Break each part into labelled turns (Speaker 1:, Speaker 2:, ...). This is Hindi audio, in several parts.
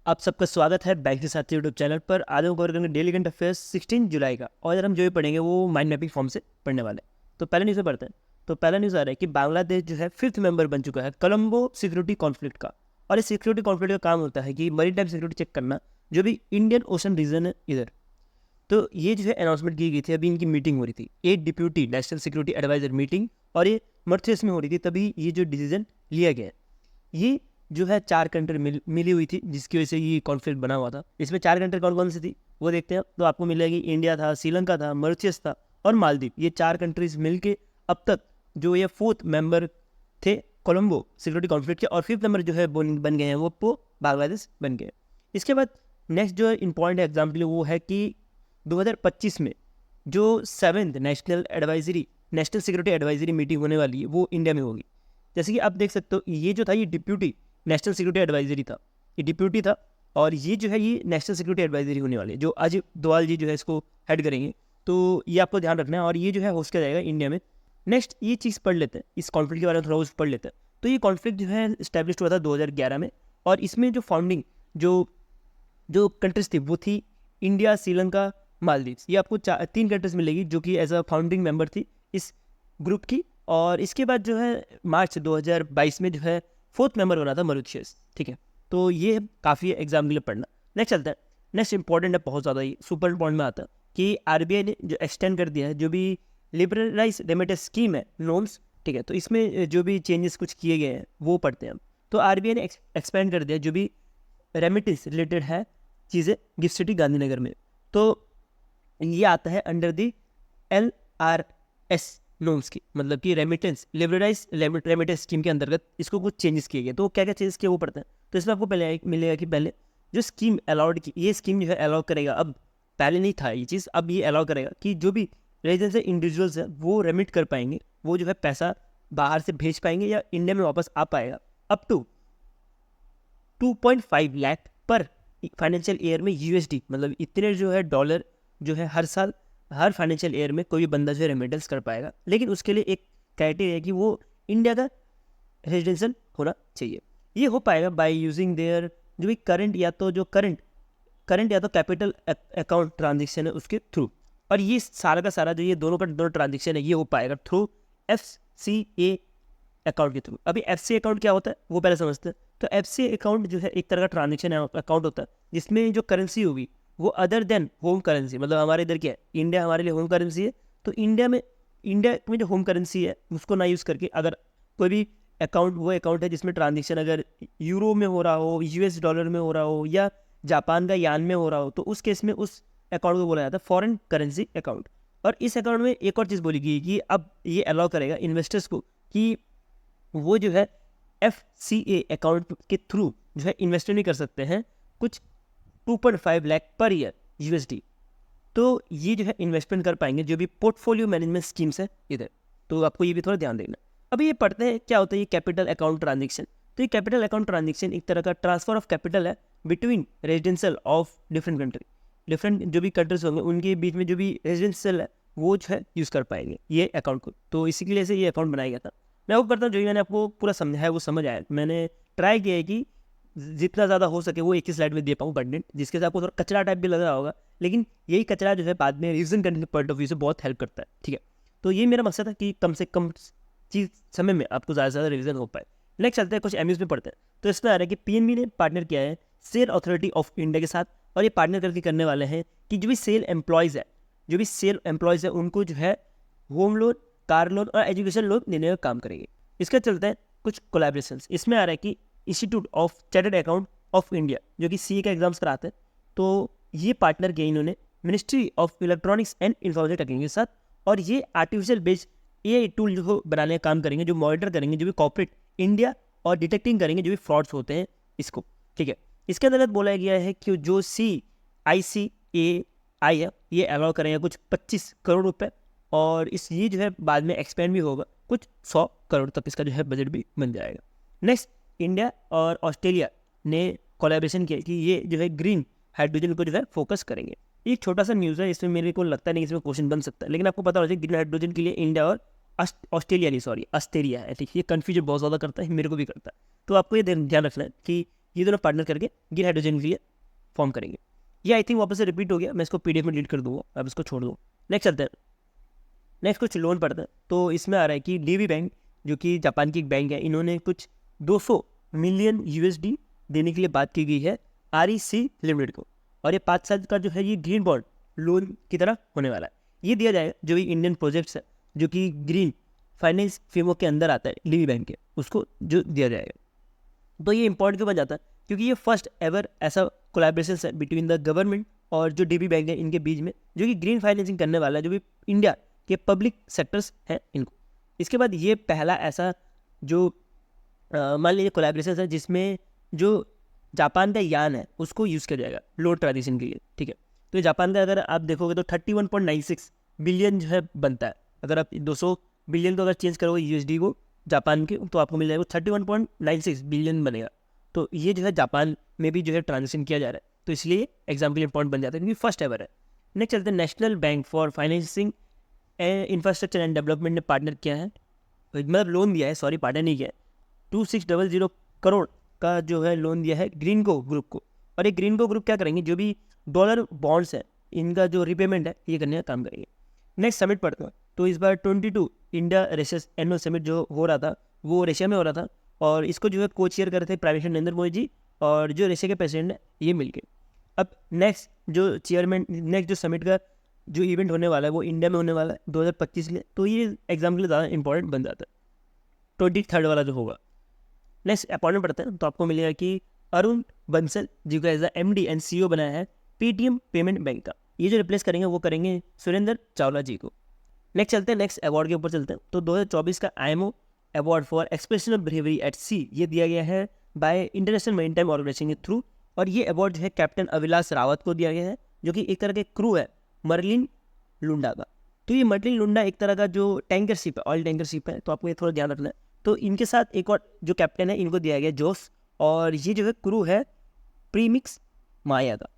Speaker 1: आप सबका स्वागत है बैंक के साथी यूट्यूब चैनल पर। आज हम कवर करेंगे डेली करंट अफेयर्स 16 जुलाई का। और अगर हम जो भी पढ़ेंगे वो माइंड मैपिंग फॉर्म से पढ़ने वाले हैं। तो पहले न्यूज़ में पढ़ते हैं। तो पहला न्यूज़ आ रहा है कि बांग्लादेश जो है 5th मेंबर बन चुका है कोलंबो सिक्योरिटी कॉन्फ्लिक्ट का। और इस सिक्योरिटी कॉन्फ्लिक्ट का काम होता है कि मरीटाइम सिक्योरिटी चेक करना, जो भी इंडियन ओशन रीजन है इधर। तो ये जो है अनाउंसमेंट की गई थी, अभी इनकी मीटिंग हो रही थी, एक deputy national security adviser meeting, और ये मॉरिशस में हो रही थी। तभी ये जो डिसीजन लिया गया है, ये जो है 4 कंट्री मिली हुई थी, जिसकी वजह से ये कॉन्फ्लिक्ट बना हुआ था। इसमें 4 कंट्री कौन कौन सी थी वो देखते हैं। तो आपको मिलेगी इंडिया था, श्रीलंका था, मॉरिशस था और मालदीव। ये 4 कंट्रीज मिलके अब तक जो ये 4th मेंबर थे कोलंबो सिक्योरिटी कॉन्फ्लिक्ट के, और 5th नंबर जो है बन गए हैं वो बांग्लादेश बन गए। इसके बाद नेक्स्ट जो इंपॉर्टेंट एग्जाम्पल वो है कि 2025 में जो 7th national security advisory meeting होने वाली है वो इंडिया में होगी। जैसे कि आप देख सकते हो, ये जो था ये डिप्यूटी नेशनल सिक्योरिटी एडवाइजरी था, ये डिप्यूटी था, और ये जो है ये नेशनल सिक्योरिटी एडवाइजरी होने वाली है, जो अजित डोवाल जी जो है इसको हेड करेंगे। तो ये आपको ध्यान रखना है, और ये जो है होस्ट किया जाएगा इंडिया में। नेक्स्ट ये चीज़ पढ़ लेते हैं, इस कॉन्फ्लिक्ट के बारे में थोड़ा बहुत पढ़ लेते हैं। तो ये कॉन्फ्लिक्ट जो है इस्टेब्लिश हुआ था 2011 में, और इसमें जो फाउंडिंग जो कंट्रीज थी वो थी इंडिया, श्रीलंका, मालदीव्स। ये आपको 3 कंट्रीज मिलेगी जो कि एज अ फाउंडिंग मेंबर थी इस ग्रुप की। और इसके बाद जो है मार्च 2022 में जो है 4th मेंबर बना था मॉरिशस। ठीक है, तो ये काफ़ी एग्जाम के लिए पढ़ना। नेक्स्ट चलता है। नेक्स्ट इंपॉर्टेंट है बहुत ज़्यादा, ही सुपर इंपॉर्टेंट में आता है कि आरबीआई ने जो एक्सटेंड कर दिया है जो भी लिबरलाइज रेमिटेंस स्कीम है लोन्स। ठीक है, तो इसमें जो भी चेंजेस कुछ किए गए हैं वो पढ़ते हैं हम। तो आरबीआई ने एक्सपेंड कर दिया जो भी रेमिटेंस रिलेटेड है चीज़ें गिफ्ट सिटी गांधीनगर में। तो ये आता है अंडर दी LRS नॉर्म्स की, मतलब कि रेमिटेंस लिबरलाइज रेमिटेंस स्कीम के अंतर्गत इसको कुछ चेंजेस किए गए। तो क्या क्या चेंजेस किए वो पढ़ते हैं। तो इसमें आपको पहले मिलेगा कि पहले जो स्कीम अलाउड की, ये स्कीम जो है अलाउ करेगा, अब पहले नहीं था ये चीज़, अब ये अलाउ करेगा कि जो भी रेजिडेंस है इंडिविजुअल्स है वो रेमिट कर पाएंगे, वो जो है पैसा बाहर से भेज पाएंगे या इंडिया में वापस आ पाएगा अप टू 2.5 लाख पर फाइनेंशियल ईयर में USD, मतलब इतने जो है डॉलर जो है हर साल हर फाइनेंशियल ईयर में कोई भी बंदा जो है रेमिटेंस कर पाएगा। लेकिन उसके लिए एक क्राइटेरिया है कि वो इंडिया का रेजिडेंशियल होना चाहिए। ये हो पाएगा बाय यूजिंग देयर जो भी करंट या तो कैपिटल अकाउंट ट्रांजेक्शन है उसके थ्रू। और ये सारा का सारा जो ये दोनों ट्रांजेक्शन है ये हो पाएगा थ्रू FCA अकाउंट के थ्रू। अभी FCA अकाउंट क्या होता है वो पहले समझते हैं। तो FCA अकाउंट जो है एक तरह का ट्रांजेक्शन अकाउंट होता है जिसमें जो करेंसी होगी वो अदर देन होम करेंसी, मतलब हमारे इधर क्या है, इंडिया हमारे लिए होम करेंसी है। तो इंडिया में जो होम करेंसी है उसको ना यूज़ करके अगर कोई भी अकाउंट है जिसमें ट्रांजेक्शन अगर यूरो में हो रहा हो, US डॉलर में हो रहा हो, या जापान का यान में हो रहा हो, तो उस केस में उस अकाउंट को बोला जाता है फॉरेन करेंसी अकाउंट। और इस अकाउंट में एक और चीज़ बोली गई कि अब ये अलाउ करेगा इन्वेस्टर्स को कि वो जो है FCA अकाउंट के थ्रू जो है इन्वेस्टमेंट भी कर सकते हैं कुछ 2.5 लाख पर ईयर USD। तो ये जो है इन्वेस्टमेंट कर पाएंगे जो भी पोर्टफोलियो मैनेजमेंट स्कीम्स है इधर। तो आपको ये भी थोड़ा ध्यान देना। अभी ये पढ़ते हैं क्या होता है ये कैपिटल अकाउंट ट्रांजेक्शन। तो ये कैपिटल अकाउंट ट्रांजेक्शन एक तरह का ट्रांसफर ऑफ कैपिटल है between residential of different country. Different जो भी कंट्रीज होंगे उनके बीच में जो भी रेजिडेंशियल है वो जो है यूज़ कर पाएंगे ये अकाउंट को। तो इसी के लिए से ये अकाउंट बनाया गया था। मैं वो करता हूँ जो मैंने आपको पूरा समझाया है वो समझ आया। मैंने ट्राई किया है कि जितना ज़्यादा हो सके वो एक ही स्लाइड में दे पाऊँ कंटेंट, जिसके साथ आपको थोड़ा कचरा टाइप भी लग रहा होगा, लेकिन यही कचरा जो है बाद में रिविजन करने के पॉइंट ऑफ व्यू से बहुत हेल्प करता है। ठीक है, तो ये मेरा मकसद है कि कम से कम चीज़ समय में आपको ज़्यादा से ज़्यादा रिविजन हो पाए। नेक्स्ट चलते हैं कुछ MUs में पढ़ते हैं। तो इसमें आ रहा है कि PNB ने पार्टनर किया है सेल अथॉरिटी ऑफ इंडिया के साथ, और ये पार्टनर करके करने वाले हैं कि जो भी सेल एम्प्लॉयज़ है उनको जो है होम लोन, कार लोन और एजुकेशन लोन देने का काम करेंगे। इसका चलता है कुछ कोलैबोरेशंस। इसमें आ रहा है कि institute of chartered account of India जो कि CA का एग्जाम्स कराते हैं, तो ये पार्टनर किया इन्होंने ministry of electronics and information technology के साथ। और ये आर्टिफिशियल बेस्ड AI टूल जो बनाने का काम करेंगे, जो मॉनिटर करेंगे जो भी कॉर्पोरेट इंडिया, और डिटेक्टिंग करेंगे जो भी फ्रॉड्स होते हैं इसको। ठीक है, इसके अंतर्गत बोला गया है कि जो CICAI है ये अलाउ करेंगे कुछ 25 करोड़ रुपए, और ये जो है बाद में एक्सपेंड भी होगा कुछ 100 करोड़ तक इसका जो है बजट भी बन जाएगा। नेक्स्ट, इंडिया और ऑस्ट्रेलिया ने कोलैबोरेशन किया कि ये जो है ग्रीन हाइड्रोजन को जो है फोकस करेंगे। एक छोटा सा न्यूज़ है, इसमें मेरे को लगता नहीं इसमें क्वेश्चन बन सकता है, लेकिन आपको पता होना चाहिए ग्रीन हाइड्रोजन के लिए इंडिया और ऑस्ट्रेलिया है, ठीक, ये कन्फ्यूजन बहुत ज़्यादा करता है, मेरे को भी करता है। तो आपको ये ध्यान रखना है कि ये दोनों पार्टनर करके ग्रीन हाइड्रोजन के लिए फॉर्म करेंगे। ये आई थिंक वापस से रिपीट हो गया, मैं इसको पीडीएफ में डिलीट कर दूंगा, अब इसको छोड़ दूँ। नेक्स्ट चलते हैं, नेक्स्ट कुछ लोन पढ़ते हैं। तो इसमें आ रहा है कि डीबी बैंक जो कि जापान की एक बैंक है, इन्होंने कुछ 200 मिलियन यूएसडी देने के लिए बात की गई है आरईसी लिमिटेड को, और ये 5 साल का जो है ये ग्रीन बॉन्ड लोन की तरह होने वाला है। ये दिया जाएगा जो भी इंडियन प्रोजेक्ट्स है जो कि ग्रीन फाइनेंस फ्रेमवर्क के अंदर आता है डीबी बैंक के, उसको जो दिया जाएगा। तो ये इंपॉर्टेंट क्यों बन जाता है, क्योंकि ये फर्स्ट एवर ऐसा कोलैबोरेशन है बिटवीन द गवर्नमेंट और जो डीबी बैंक है इनके बीच में, जो कि ग्रीन फाइनेंसिंग करने वाला है जो भी इंडिया के पब्लिक सेक्टर्स हैं इनको। इसके बाद ये पहला ऐसा जो मान लीजिए कोलैबोरेशन है जिसमें जो जापान का यान है उसको यूज़ किया जाएगा लोन ट्रांजिशन के लिए, ठीक है। तो जापान का अगर आप देखोगे तो 31.96 बिलियन जो है बनता है। अगर आप 200 बिलियन को अगर चेंज करोगे यूएसडी को जापान के, तो आपको मिल जाएगा 31.96 बिलियन बनेगा। तो ये जो है जापान में भी जो है ट्रांजेक्शन किया जा रहा है, तो इसलिए एग्जाम के लिए इंपॉर्टेंट बन जाता है क्योंकि फर्स्ट एवर है। नेक्स्ट चलते हैं, national bank for financing infrastructure and development ने पार्टनर किया है, मतलब लोन दिया है, सॉरी पार्टनर नहीं किया है, 2600 करोड़ का जो है लोन दिया है ग्रीनको ग्रुप को। और ये ग्रीनको ग्रुप क्या करेंगे, जो भी डॉलर बॉन्ड्स है इनका जो रिपेमेंट है ये करने का काम करेंगे। नेक्स्ट समिट पढ़ते हैं, तो इस बार 22 इंडिया रशिया एनुअल समिट जो हो रहा था वो रशिया में हो रहा था, और इसको जो है को चेयर कर रहे थे प्राइम मिनिस्टर नरेंद्र मोदी जी और जो रशिया के प्रेसिडेंट है ये मिलके। अब नेक्स्ट जो चेयरमैन, नेक्स्ट जो समिट का जो इवेंट होने वाला है वो इंडिया में होने वाला है 2025 में, तो ये एग्जाम के लिए ज़्यादा इंपॉर्टेंट बन जाता है, 23 वाला जो होगा। नेक्स्ट अपॉइंटमेंट पढ़ते हैं, तो आपको मिलेगा कि अरुण बंसल जी को as the MD and CEO बनाया है पेटीएम पेमेंट बैंक का। ये जो रिप्लेस करेंगे वो करेंगे सुरेंद्र चावला जी को। नेक्स्ट चलते हैं, नेक्स्ट अवार्ड के ऊपर चलते हैं। तो 2024 का IMO award for expression of bravery at sea ये दिया गया है बाय इंटरनेशनल मैरीटाइम ऑर्गेनाइजेशन के थ्रू, और ये अवार्ड जो है कैप्टन अविलास रावत को दिया गया है जो कि एक तरह के क्रू है मर्लिन लुंडा का। तो ये मर्लिन लुंडा एक तरह का जो टैंकर शिप है, ऑयल टैंकर शिप है, तो आपको ये थोड़ा ध्यान रखना है। तो इनके साथ एक और जो कैप्टन है इनको दिया गया जोस, और ये जो है क्रू है प्रीमिक्स माया का।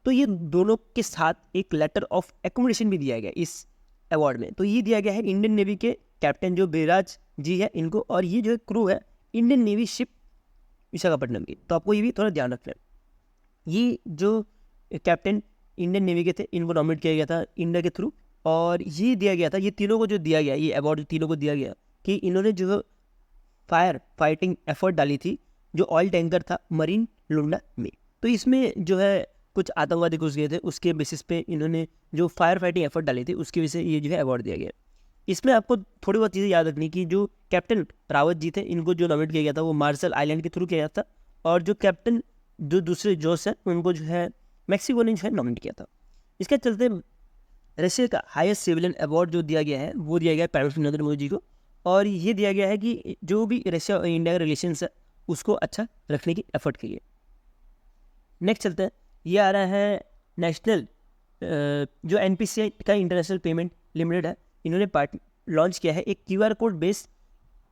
Speaker 1: तो ये दोनों के साथ एक लेटर ऑफ एकोमोडेशन भी दिया गया इस अवार्ड में। तो ये दिया गया है इंडियन नेवी के कैप्टन जो बेराज जी है इनको, और ये जो क्रू है इंडियन नेवी शिप विशाखापट्टनम की। तो आपको ये भी थोड़ा ध्यान रखना है। ये जो कैप्टन इंडियन नेवी के थे इनको नॉमिनेट किया गया था इंडिया के थ्रू, और ये दिया गया था, ये तीनों को जो दिया गया, ये अवार्ड तीनों को दिया गया कि इन्होंने जो फायर फाइटिंग एफर्ट डाली थी जो ऑयल टैंकर था मरीन लुंडा में। तो इसमें जो है कुछ आतंकवादी घुस गए थे, उसके बेसिस पे इन्होंने जो फायर फाइटिंग एफर्ट डाली थी उसकी वजह से ये जो है अवार्ड दिया गया। इसमें आपको थोड़ी बहुत चीज़ें याद रखनी कि जो कैप्टन रावत जी थे इनको जो नॉमिनेट किया गया था वो मार्शल आइलैंड के थ्रू किया गया था, और जो कैप्टन जो दूसरे जोश हैं उनको जो है मैक्सिको ने जो है नॉमिनेट किया था। इसके चलते रशिया का हाईएस्ट सिविलियन अवार्ड जो दिया गया है वो दिया गया है प्राइम मिनिस्टर नरेंद्र मोदी जी को, और ये दिया गया है कि जो भी रशिया और इंडिया का रिलेशंस है उसको अच्छा रखने की एफर्ट की है। नेक्स्ट चलते हैं, ये आ रहा है नेशनल जो NPCI का इंटरनेशनल पेमेंट लिमिटेड है, इन्होंने लॉन्च किया है एक QR कोड बेस्ड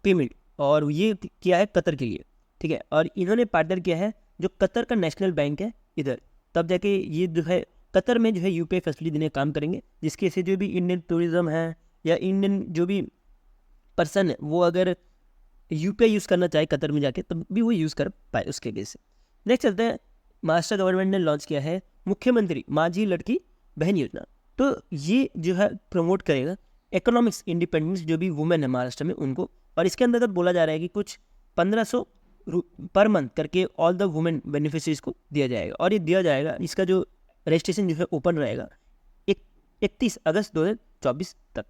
Speaker 1: पेमेंट, और ये किया है कतर के लिए, ठीक है। और इन्होंने पार्टनर किया है जो कतर का नेशनल बैंक है इधर, तब जाके ये जो है कतर में जो है UPI फैसिलिटी देने का काम करेंगे, जिसके से जो भी इंडियन टूरिज्म है या इंडियन जो भी पर्सन है वो अगर UPI यूज़ करना चाहे कतर में जाके तब भी वो यूज़ कर पाए उसके लिए से। नेक्स्ट चलते हैं, महाराष्ट्र गवर्नमेंट ने लॉन्च किया है मुख्यमंत्री माझी लड़की बहन योजना। तो ये जो है प्रमोट करेगा इकोनॉमिक्स इंडिपेंडेंस जो भी वुमेन है महाराष्ट्र में उनको, और इसके अंतर्गत बोला जा रहा है कि कुछ 1500 पर मंथ करके ऑल द वुमेन बेनिफिशरीज को दिया जाएगा, और ये दिया जाएगा, इसका जो रजिस्ट्रेशन जो है ओपन रहेगा 31 अगस्त 2024 तक,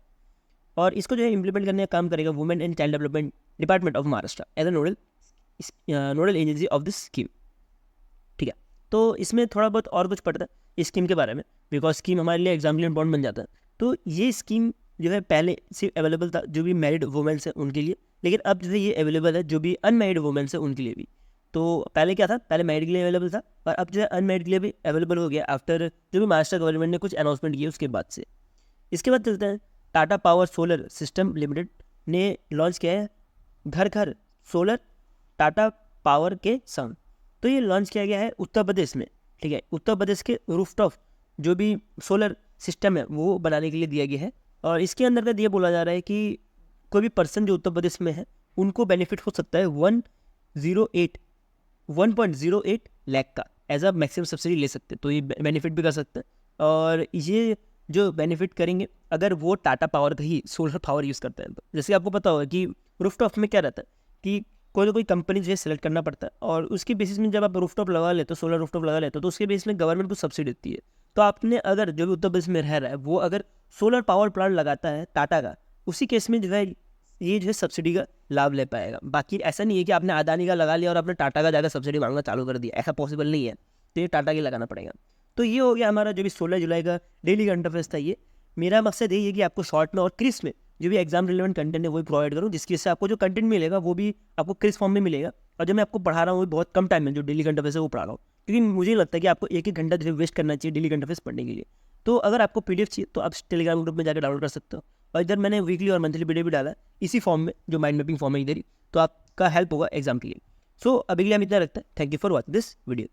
Speaker 1: और इसको जो है इम्प्लीमेंट करने का काम करेगा women and child development department of Maharashtra as a nodal agency of this scheme, ठीक है। तो इसमें थोड़ा बहुत और कुछ पढ़ता है इस स्कीम के बारे में, बिकॉज स्कीम हमारे लिए एग्जाम के लिए इंपॉर्टेंट बन जाता है। तो ये स्कीम जो है पहले सिर्फ अवेलेबल था जो भी मैरिड वुमेन्स हैं उनके लिए, लेकिन अब जो है ये अवेलेबल है जो भी अनमैरिड वुमेन्स हैं उनके लिए भी। तो पहले क्या था, पहले मैरिड के लिए अवेलेबल था, और अब जो है अनमैरिड के लिए भी अवेलेबल हो गया आफ्टर जो भी महाराष्ट्र गवर्नमेंट ने कुछ अनाउंसमेंट किया उसके बाद से। इसके बाद चलते हैं, Tata power solar system limited ने लॉन्च किया है घर घर सोलर टाटा पावर के संग। तो ये लॉन्च किया गया है उत्तर प्रदेश में, ठीक है। उत्तर प्रदेश के रूफटॉप जो भी सोलर सिस्टम है वो बनाने के लिए दिया गया है, और इसके अंदर ये बोला जा रहा है कि कोई भी पर्सन जो उत्तर प्रदेश में है उनको बेनिफिट हो सकता है 108 1.08 लाख का एज अ मैक्सिमम सब्सिडी ले सकते हैं, तो ये बेनिफिट भी कर सकते हैं। और ये जो बेनिफिट करेंगे अगर वो टाटा पावर का ही सोलर पावर यूज़ करते हैं, तो जैसे आपको पता होगा कि रूफटॉप में क्या रहता है कि कोई ना कोई कंपनी जो है सेलेक्ट करना पड़ता है, और उसके बेसिस में जब आप रूफटॉप लगा लेते हो, सोलर रूफटॉप लगा लेते हो, तो उसके बेसिस में गवर्नमेंट को सब्सिडी देती है। तो आपने अगर जो भी उत्तर प्रदेश में रह रहा है वो अगर सोलर पावर प्लांट लगाता है टाटा का, उसी केस में जो है ये जो है सब्सिडी का लाभ ले पाएगा। बाकी ऐसा नहीं है कि आपने अदानी का लगा लिया और आपने टाटा का जाकर सब्सिडी मांगना चालू कर दिया, ऐसा पॉसिबल नहीं है, तो ये टाटा के लगाना पड़ेगा। तो ये हो गया हमारा जो भी 16 जुलाई का डेली करंट अफेयर्स था। ये मेरा मकसद यही है कि आपको शॉर्ट में और क्रिस्प में जो भी एग्जाम रिलेवेंट कंटेंट है वही प्रोवाइड करूँ, जिसकी वजह से आपको जो कंटेंट मिलेगा वो भी आपको क्रिस्प फॉर्म में मिलेगा। और जब मैं आपको पढ़ा रहा हूँ वो बहुत कम टाइम में जो डेली करंट अफेयर्स है वो पढ़ा रहा हूँ, क्योंकि मुझे लगता है कि आपको एक घंटा जो वेस्ट करना चाहिए डेली करंट अफेयर्स पढ़ने के लिए। तो अगर आपको पीडीएफ चाहिए तो आप टेलीग्राम ग्रुप में जाकर डाउनलोड कर सकते हो, और इधर मैंने वीकली और मंथली वीडियो भी डाला है इसी फॉर्म में, जो माइंड मैपिंग फॉर्म है इधर ही, तो आपका हेल्प होगा एग्जाम के लिए। सो अभी के लिए हम इतना रखते हैं। Thank you for watching this video.